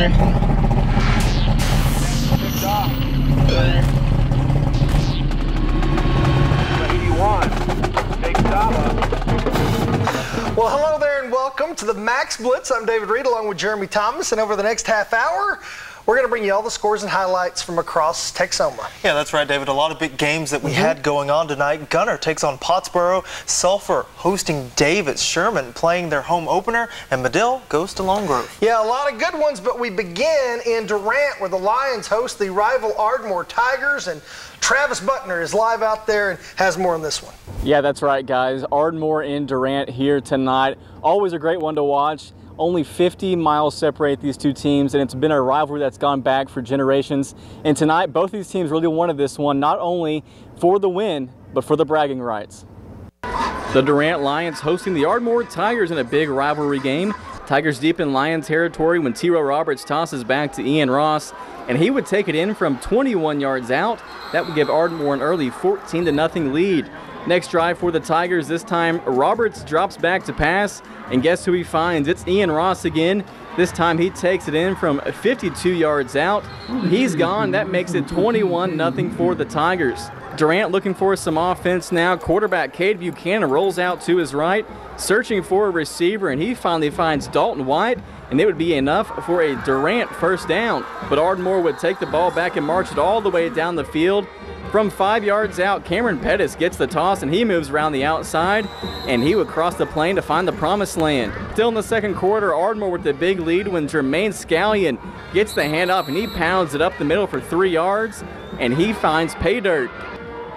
Well, hello there and welcome to the Max Blitz. I'm David Reed along with Jeremy Thomas, and over the next half hour, we're going to bring you all the scores and highlights from across Texoma. Yeah, that's right, David. A lot of big games that we had going on tonight. Gunner takes on Pottsboro, Sulphur hosting Davis, Sherman playing their home opener, and Medill goes to Long Grove. Yeah, a lot of good ones, but we begin in Durant where the Lions host the rival Ardmore Tigers, and Travis Buckner is live out there and has more on this one. Yeah, that's right, guys. Ardmore and Durant here tonight. Always a great one to watch. Only 50 miles separate these two teams, and it's been a rivalry that's gone back for generations. And tonight, both these teams really wanted this one, not only for the win, but for the bragging rights. The Durant Lions hosting the Ardmore Tigers in a big rivalry game. Tigers deep in Lion territory when T. Rowe Roberts tosses back to Ian Ross, and he would take it in from 21 yards out. That would give Ardmore an early 14-0 lead. Next drive for the Tigers, this time Roberts drops back to pass, and guess who he finds? It's Ian Ross again. This time he takes it in from 52 yards out. He's gone. That makes it 21-0 for the Tigers. Durant looking for some offense now. Quarterback Cade Buchanan rolls out to his right, searching for a receiver, and he finally finds Dalton White, and it would be enough for a Durant first down. But Ardmore would take the ball back and march it all the way down the field. From 5 yards out, Cameron Pettis gets the toss, and he moves around the outside, and he would cross the plane to find the promised land. Still in the second quarter, Ardmore with the big lead when Jermaine Scallion gets the handoff, and he pounds it up the middle for 3 yards, and he finds pay dirt.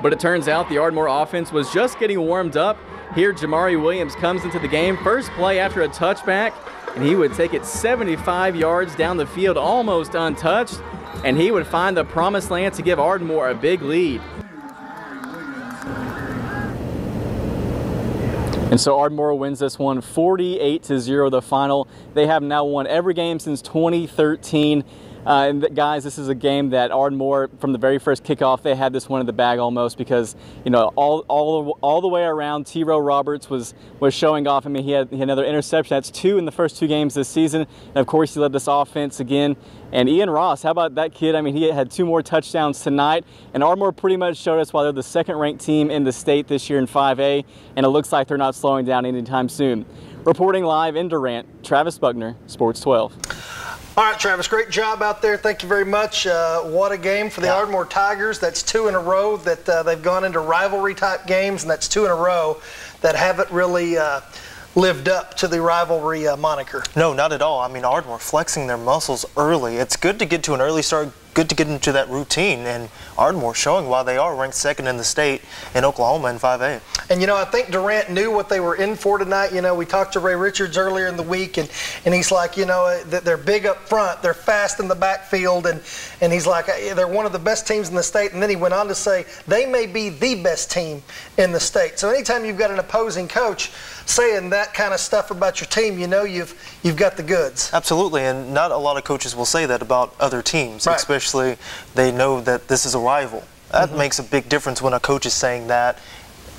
But it turns out the Ardmore offense was just getting warmed up. Here, Jamari Williams comes into the game. First play after a touchback, and he would take it 75 yards down the field, almost untouched, and he would find the promised land to give Ardmore a big lead. And so Ardmore wins this one 48-0, the final. They have now won every game since 2013. And guys, this is a game that Ardmore, from the very first kickoff, they had this one in the bag almost, because, you know, all the way around, T. Rowe Roberts was showing off. I mean, he had another interception. That's 2 in the first 2 games this season. And of course, he led this offense again. And Ian Ross, how about that kid? I mean, he had 2 more touchdowns tonight. And Ardmore pretty much showed us why they're the second-ranked team in the state this year in 5A. And it looks like they're not slowing down anytime soon. Reporting live in Durant, Travis Buckner, Sports 12. All right, Travis, great job out there. Thank you very much. What a game for the Ardmore Tigers. That's 2 in a row that they've gone into rivalry-type games, and that's 2 in a row that haven't really lived up to the rivalry moniker. No, not at all. I mean, Ardmore flexing their muscles early. It's good to get to an early start, good to get into that routine, and Ardmore showing why they are ranked 2nd in the state in Oklahoma in 5A. And, you know, I think Durant knew what they were in for tonight. You know, we talked to Ray Richards earlier in the week, and he's like, you know, they're big up front, they're fast in the backfield, and he's like, they're one of the best teams in the state. And then he went on to say, they may be the best team in the state. So anytime you've got an opposing coach saying that kind of stuff about your team, you know you've got the goods. Absolutely, and not a lot of coaches will say that about other teams, right. Especially they know that this is a rival. That makes a big difference when a coach is saying that.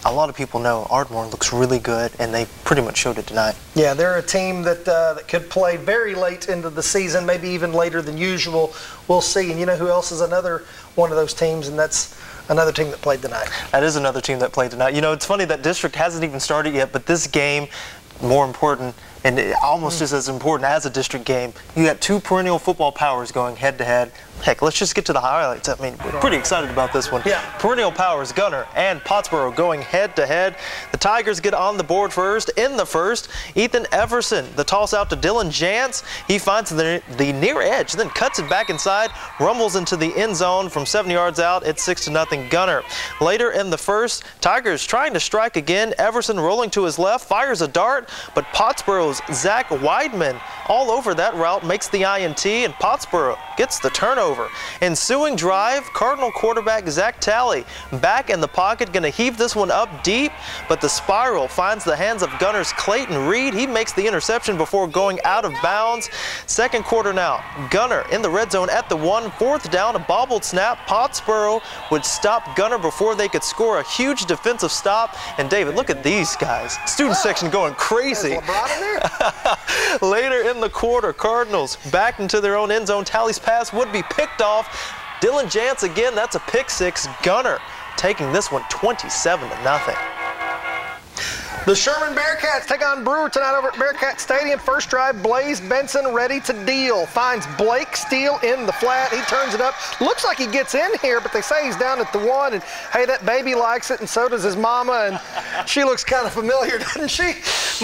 A lot of people know Ardmore looks really good, and they pretty much showed it tonight. Yeah, they're a team that could play very late into the season, maybe even later than usual. We'll see. And you know who else is another one of those teams, and that's another team that played tonight. That is another team that played tonight. You know, it's funny that district hasn't even started yet, but this game, more important, and almost just as important as a district game, you got 2 perennial football powers going head-to-head. Heck, let's just get to the highlights. I mean, we're pretty excited about this one. Yeah. Perennial powers, Gunner and Pottsboro going head-to-head. The Tigers get on the board first. In the first, Ethan Everson, the toss out to Dylan Jantz. He finds the near edge, then cuts it back inside, rumbles into the end zone from 7 yards out. It's 6-0 Gunner. Later in the first, Tigers trying to strike again. Everson rolling to his left, fires a dart, but Pottsboro's Zach Weidman all over that route makes the INT, and Pottsboro gets the turnover. turnover. Ensuing drive, Cardinal quarterback Zach Talley back in the pocket, going to heave this one up deep, but the spiral finds the hands of Gunner's Clayton Reed. He makes the interception before going out of bounds. Second quarter now. Gunner in the red zone at the 1. Fourth down, a bobbled snap. Pottsboro would stop Gunner before they could score. A huge defensive stop. And David, look at these guys. Student section going crazy. Later in the quarter, Cardinals back into their own end zone. Talley's pass would be picked off. Dylan Jantz again, that's a pick six. Gunner taking this one 27-0. The Sherman Bearcats take on Brewer tonight over at Bearcat Stadium. First drive, Blaze Benson ready to deal. Finds Blake Steele in the flat. He turns it up. Looks like he gets in here, but they say he's down at the 1. And, hey, that baby likes it, and so does his mama. And she looks kind of familiar, doesn't she?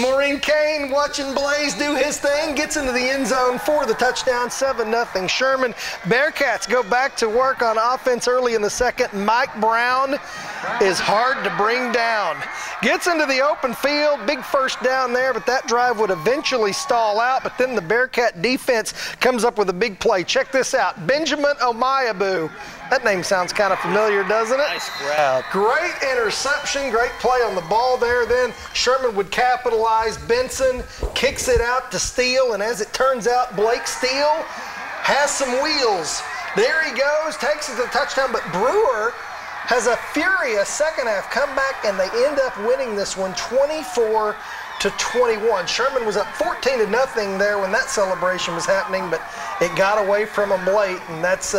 Maureen Kane watching Blaze do his thing. Gets into the end zone for the touchdown, 7-0 Sherman. Bearcats go back to work on offense early in the second. Mike Brown is hard to bring down. Gets into the open field, big first down there, but that drive would eventually stall out. But then the Bearcat defense comes up with a big play. Check this out. Benjamin Omayabu. That name sounds kind of familiar, doesn't it? Nice grab. Great interception, great play on the ball there. Then Sherman would capitalize. Benson kicks it out to Steele, and as it turns out, Blake Steele has some wheels. There he goes, takes it to the touchdown, but Brewer has a furious second half comeback, and they end up winning this one 24-21. Sherman was up 14-0 there when that celebration was happening, but it got away from them late, and that's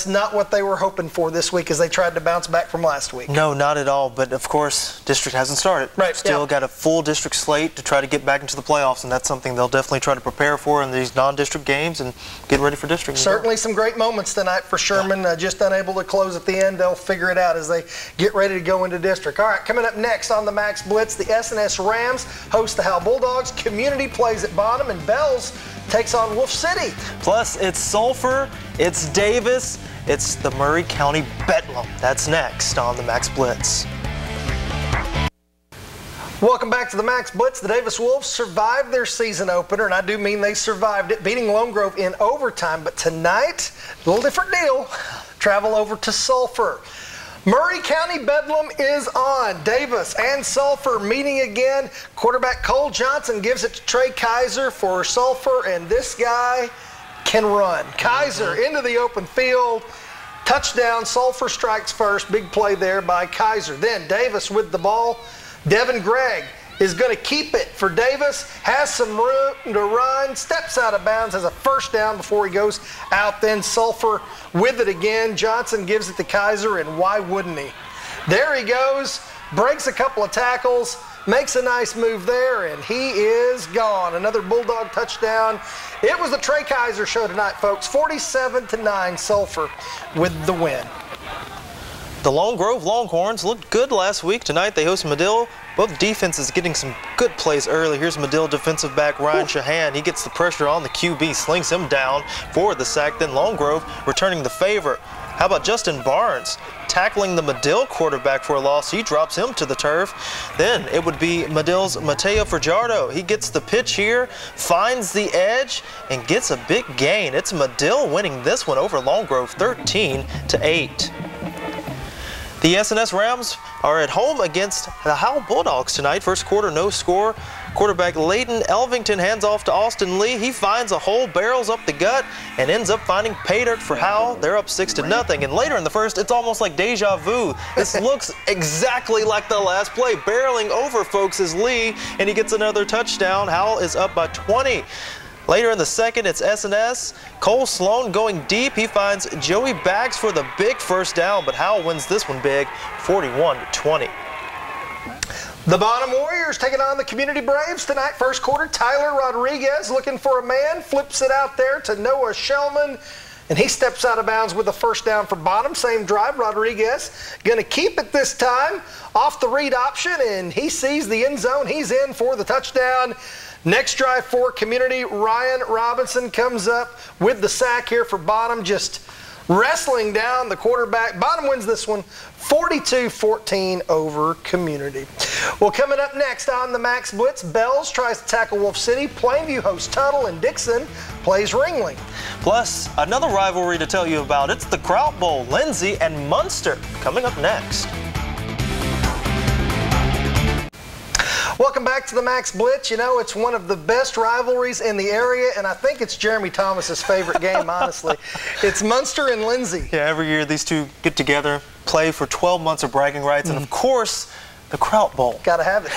not what they were hoping for this week as they tried to bounce back from last week. No, not at all. But, of course, district hasn't started. Right. Still got a full district slate to try to get back into the playoffs, and that's something they'll definitely try to prepare for in these non-district games and get ready for district. Certainly some great moments tonight for Sherman. Just unable to close at the end. They'll figure it out as they get ready to go into district. All right, coming up next on the Max Blitz, the S&S Rams host the Hal Bulldogs. Community plays at Bonham, and Bells takes on Wolf City. Plus, it's Sulphur, it's Davis, it's the Murray County Bedlam. That's next on the Max Blitz. Welcome back to the Max Blitz. The Davis Wolves survived their season opener, and I do mean they survived it, beating Lone Grove in overtime. But tonight, a little different deal. Travel over to Sulphur. Murray County Bedlam is on. Davis and Sulphur meeting again. Quarterback Cole Johnson gives it to Trey Kaiser for Sulphur, and this guy can run. Kaiser into the open field. Touchdown. Sulphur strikes first. Big play there by Kaiser. Then Davis with the ball. Devin Gregg is going to keep it for Davis. Has some room to run. Steps out of bounds. Has a first down before he goes out. Then Sulphur with it again. Johnson gives it to Kaiser, and why wouldn't he? There he goes. Breaks a couple of tackles. Makes a nice move there, and he is gone. Another Bulldog touchdown. It was the Trey Kaiser show tonight, folks. 47-9 Sulphur with the win. The Lone Grove Longhorns looked good last week. Tonight they host Medill. Both defenses getting some good plays early. Here's Medill defensive back Ryan Shahan. He gets the pressure on the QB, slings him down for the sack. Then Lone Grove returning the favor. How about Justin Barnes tackling the Medill quarterback for a loss? He drops him to the turf. Then it would be Medill's Mateo Fajardo. He gets the pitch here, finds the edge, and gets a big gain. It's Medill winning this one over Lone Grove 13-8. The S&S Rams are at home against the Howell Bulldogs tonight. First quarter, no score. Quarterback Layton Elvington hands off to Austin Lee. He finds a hole, barrels up the gut, and ends up finding pay dirt for Howell. They're up 6-0. And later in the first, it's almost like deja vu. This looks exactly like the last play. Barreling over folks is Lee, and he gets another touchdown. Howell is up by 20. Later in the second, it's S&S. Cole Sloan going deep. He finds Joey Baggs for the big first down, but Howell wins this one big, 41-20. The Bonham Warriors taking on the Community Braves tonight. First quarter, Tyler Rodriguez looking for a man, flips it out there to Noah Shellman, and he steps out of bounds with a first down for Bonham. Same drive, Rodriguez going to keep it this time off the read option, and he sees the end zone. He's in for the touchdown. Next drive for Community, Ryan Robinson comes up with the sack here for Bonham. Just wrestling down the quarterback. Bottom wins this one 42-14 over Community. Well, coming up next on the Max Blitz, Bells tries to tackle Wolf City, Plainview hosts Tuttle, and Dixon plays Ringling. Plus, another rivalry to tell you about. It's the Kraut Bowl, Lindsay and Munster, coming up next. Welcome back to the Max Blitz. You know, it's one of the best rivalries in the area, and I think it's Jeremy Thomas's favorite game, honestly. It's Munster and Lindsay. Yeah, every year these two get together, play for 12 months of bragging rights, and of course, the Kraut Bowl. Gotta have it.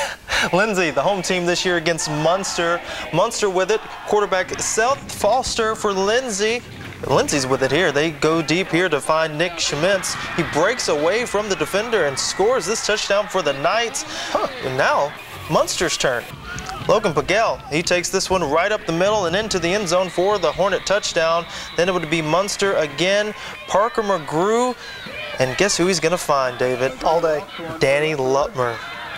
Lindsay, the home team this year against Munster. Munster with it. Quarterback Sept Foster for Lindsay. Lindsay's with it here. They go deep here to find Nick Schmitz. He breaks away from the defender and scores this touchdown for the Knights. And now, Munster's turn. Logan Pagel, he takes this one right up the middle and into the end zone for the Hornet touchdown. Then it would be Munster again. Parker McGrew. And guess who he's going to find, David? All day. Danny Lutmer.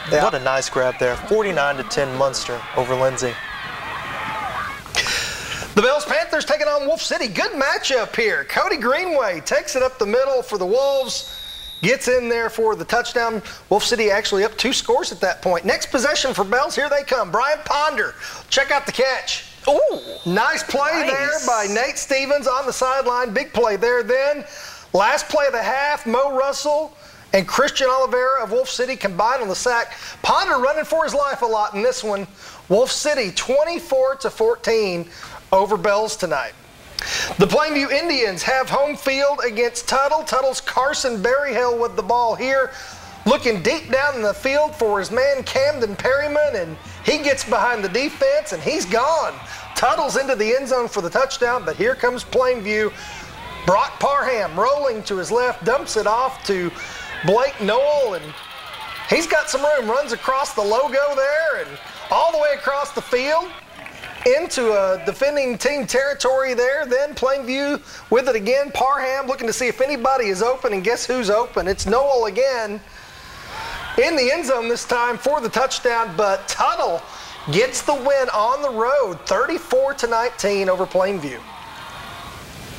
Yeah. What a nice grab there. 49-10 Munster over Lindsay. The Bells Panthers taking on Wolf City. Good matchup here. Cody Greenway takes it up the middle for the Wolves. Gets in there for the touchdown. Wolf City actually up 2 scores at that point. Next possession for Bells. Here they come. Brian Ponder. Check out the catch. Ooh, nice play there by Nate Stevens on the sideline. Big play there then. Last play of the half, Mo Russell and Christian Oliveira of Wolf City combined on the sack. Ponder running for his life a lot in this one. Wolf City 24-14 over Bells tonight. The Plainview Indians have home field against Tuttle. Tuttle's Carson Berryhill with the ball here, looking deep down in the field for his man Camden Perryman, and he gets behind the defense and he's gone. Tuttle's into the end zone for the touchdown, but here comes Plainview. Brock Parham rolling to his left, dumps it off to Blake Noel, and he's got some room, runs across the logo there and all the way across the field into a defending team territory there. Then Plainview with it again. Parham looking to see if anybody is open, and guess who's open? It's Noel again in the end zone this time for the touchdown, but Tuttle gets the win on the road, 34-19 over Plainview.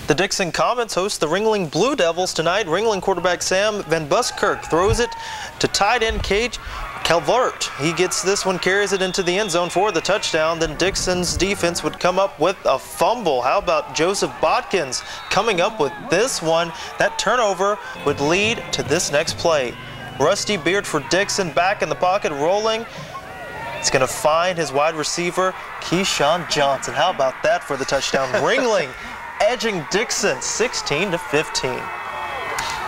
The Dixon Comets host the Ringling Blue Devils tonight. Ringling quarterback Sam Van Buskirk throws it to tight end Cage Calvert. He gets this one, carries it into the end zone for the touchdown. Then Dixon's defense would come up with a fumble. How about Joseph Botkins coming up with this one? That turnover would lead to this next play. Rusty Beard for Dixon, back in the pocket, rolling. He's going to find his wide receiver, Keyshawn Johnson. How about that for the touchdown? Ringling edging Dixon 16-15.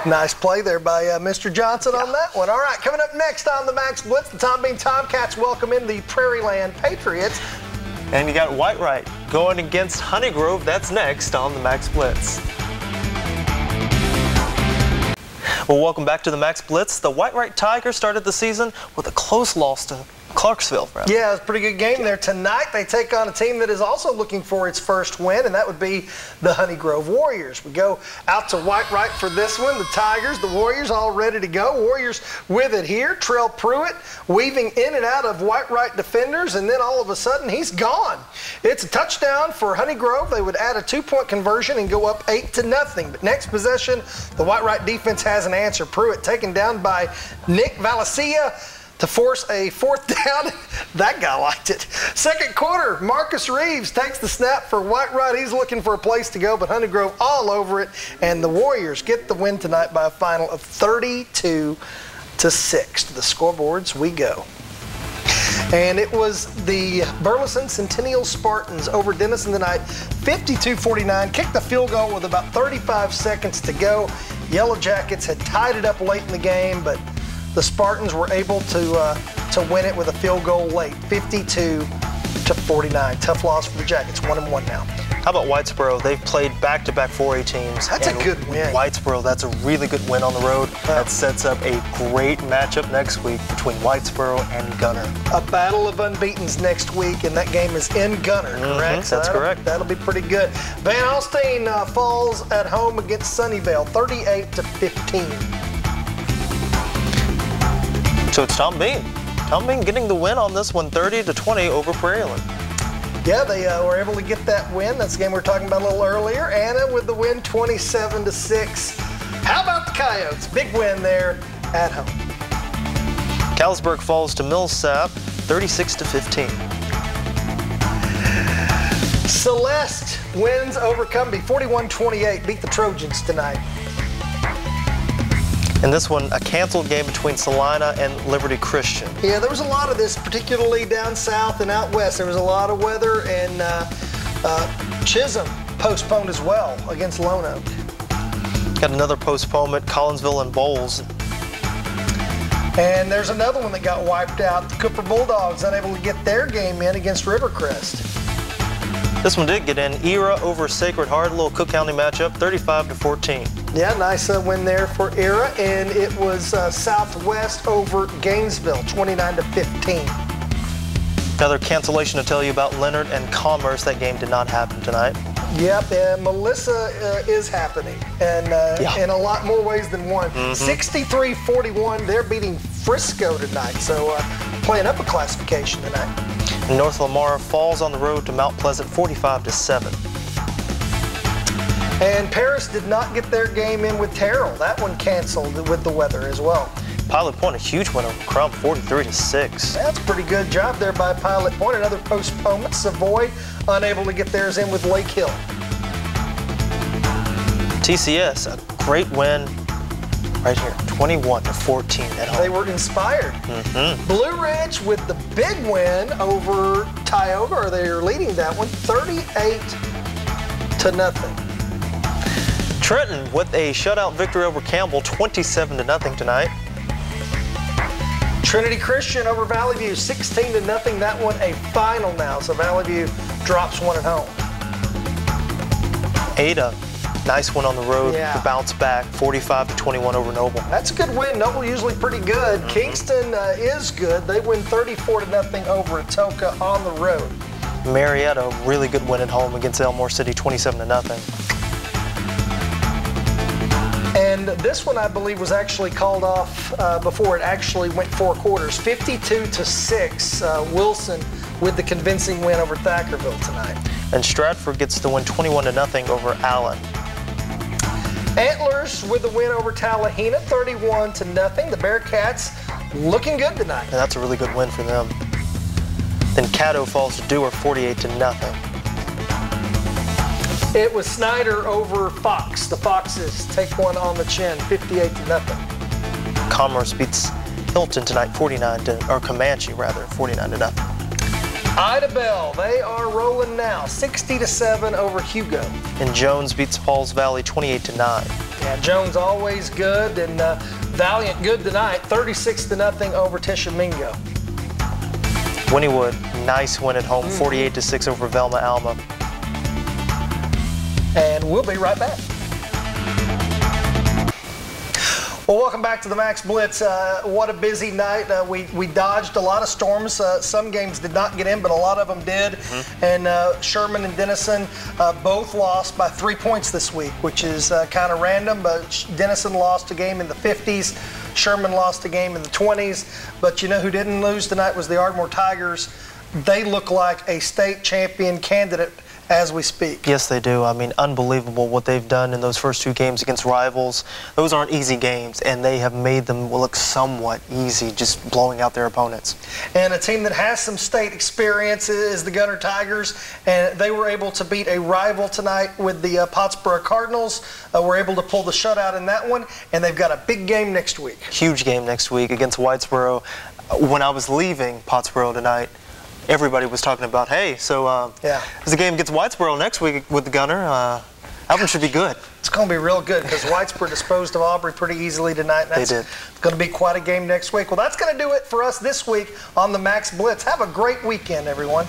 Nice play there by Mr. Johnson on that one. All right, coming up next on the Max Blitz, the Tom Bean Tomcats welcome in the Prairie Land Patriots. And you got Whitewright going against Honeygrove. That's next on the Max Blitz. Well, welcome back to the Max Blitz. The Whitewright Tigers started the season with a close loss to Clarksville. Rather. Yeah, it was a pretty good game there. Tonight they take on a team that is also looking for its first win, and that would be the Honeygrove Warriors. We go out to Whitewright for this one. The Tigers, the Warriors all ready to go. Warriors with it here. Trell Pruitt weaving in and out of Whitewright defenders, and then all of a sudden he's gone. It's a touchdown for Honeygrove. They would add a 2-point conversion and go up 8-0. But next possession, the Whitewright defense has an answer. Pruitt taken down by Nick Valencia to force a 4th down. That guy liked it. Second quarter, Marcus Reeves takes the snap for Whitewright. He's looking for a place to go, but Honeygrove all over it, and the Warriors get the win tonight by a final of 32-6. To the scoreboards we go. And it was the Burleson Centennial Spartans over Denison tonight, 52-49. Kicked the field goal with about 35 seconds to go. Yellow Jackets had tied it up late in the game, but the Spartans were able to win it with a field goal late, 52-49. Tough loss for the Jackets, 1-1 now. How about Whitesboro? They've played back-to-back 4A teams. That's a good win. Whitesboro, that's a really good win on the road. That sets up a great matchup next week between Whitesboro and Gunner. A battle of unbeatens next week, and that game is in Gunner, correct? That's correct. That'll be pretty good. Van Alstyne falls at home against Sunnyvale, 38-15. So it's Tom Bean. Tom Bean getting the win on this one, 30-20 over Prairie Land. Yeah, they were able to get that win. That's the game we were talking about a little earlier. Anna with the win, 27-6. How about the Coyotes? Big win there at home. Galesburg falls to Millsap, 36-15. Celeste wins over Cumbie, 41-28. Beat the Trojans tonight. In this one, a canceled game between Salina and Liberty Christian. Yeah, there was a lot of this, particularly down south and out west. There was a lot of weather, and Chisholm postponed as well against Lone Oak. Got another postponement, Collinsville and Bowles. And there's another one that got wiped out. The Cooper Bulldogs unable to get their game in against Rivercrest. This one did get in. Era over Sacred Heart, a little Cook County matchup, 35-14. Yeah, nice win there for Era, and it was Southwest over Gainesville, 29-15. Another cancellation to tell you about, Leonard and Commerce. That game did not happen tonight. Yep, and Melissa is happening, and in a lot more ways than one. 63-41, they're beating Frisco tonight, so playing up a classification tonight. North Lamar falls on the road to Mount Pleasant, 45-7. And Paris did not get their game in with Terrell. That one canceled with the weather as well. Pilot Point, a huge win over Crump, 43-6. That's a pretty good job there by Pilot Point. Another postponement. Savoy unable to get theirs in with Lake Hill. TCS, a great win right here, 21-14 at home. They were inspired. Blue Ridge with the big win over Tioga, or they're leading that one, 38-0. Trenton with a shutout victory over Campbell, 27-0 tonight. Trinity Christian over Valley View, 16-0. That one a final now, so Valley View drops one at home. Ada, nice one on the road to bounce back, 45-21 over Noble. That's a good win. Noble usually pretty good. Kingston is good. They win 34-0 over Atoka on the road. Marietta, really good win at home against Elmore City, 27-0. And this one, I believe, was actually called off before it actually went 4 quarters. 52-6, Wilson with the convincing win over Thackerville tonight. And Stratford gets the win 21-0 over Allen. Antlers with the win over Tallahena, 31-0. The Bearcats looking good tonight. And that's a really good win for them. Then Caddo falls to Dewar, 48-0. It was Snyder over Fox. The Foxes take one on the chin, 58-0. Commerce beats Hilton tonight, Comanche rather, 49-0. Ida Bell, they are rolling now, 60-7 over Hugo. And Jones beats Halls Valley, 28-9. Yeah, Jones always good, and Valiant good tonight, 36-0 over Tishomingo. Wynnewood, nice win at home, 48-6 over Velma Alma. And we'll be right back. Well, welcome back to the Max Blitz. What a busy night. We dodged a lot of storms. Some games did not get in, but a lot of them did. And Sherman and Denison both lost by 3 points this week, which is kind of random. But Denison lost a game in the 50s. Sherman lost a game in the 20s. But you know who didn't lose tonight was the Ardmore Tigers. They look like a state champion candidate as we speak. Yes, they do. I mean, unbelievable what they've done in those first 2 games against rivals. Those aren't easy games, and they have made them look somewhat easy, just blowing out their opponents. And a team that has some state experience is the Gunner Tigers, and they were able to beat a rival tonight with the Pottsboro Cardinals. Were able to pull the shutout in that one, and they've got a big game next week. Huge game next week against Whitesboro. When I was leaving Pottsboro tonight, everybody was talking about, hey, so there's a game against Whitesboro next week with the Gunner. That one should be good. It's going to be real good because Whitesboro disposed of Aubrey pretty easily tonight. They did. It's going to be quite a game next week. Well, that's going to do it for us this week on the Max Blitz. Have a great weekend, everyone.